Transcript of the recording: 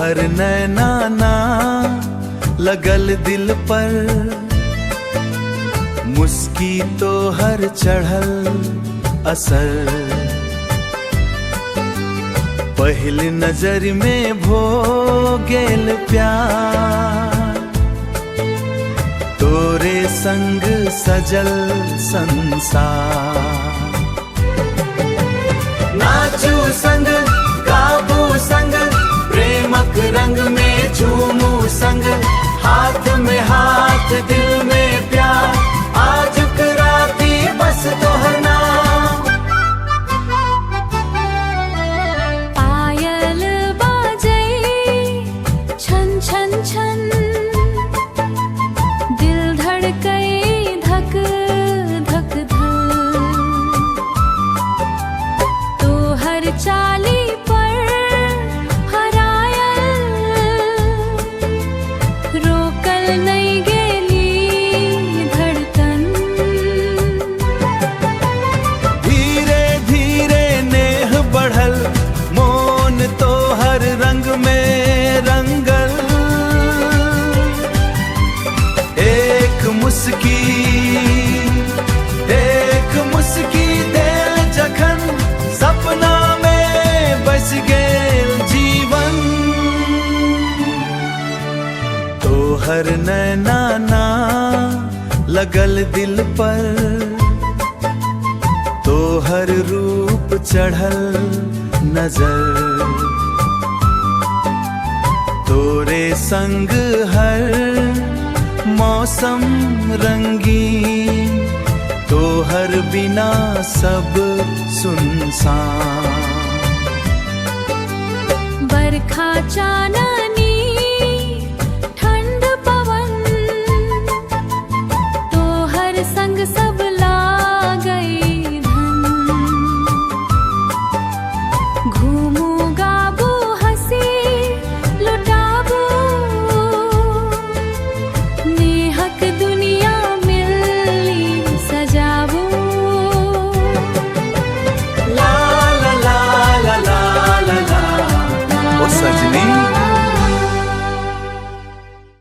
हर नैना ना लगल दिल पर, मुस्की तो हर चढ़ल असर। पहिल नजर में भो गेल प्यार, तोरे संग सजल संसार। नाचू संग गाबू संग प्रेमक रंग में झूमू संग, हाथ में हाथ दिल में प्यार, आज कराती बस तोहर नाम। पायल बाजई छन छन छन, दिल धड़कई धक धक धक। तोहर चाली पर हरायल, रोकल नहीं गेली धड़कन। धीरे धीरे नेह बढ़ल, मोन तो हर रंग में रंगल। एक मुस्की दिल जखन, सपना में बस गेल जीवन। तो हर नैना ना लगल दिल पर, तो हर रूप चढ़ल नजर। तोरे संग हर मौसम रंगीन, तो हर बिना सब सुनसान। बरखा चानन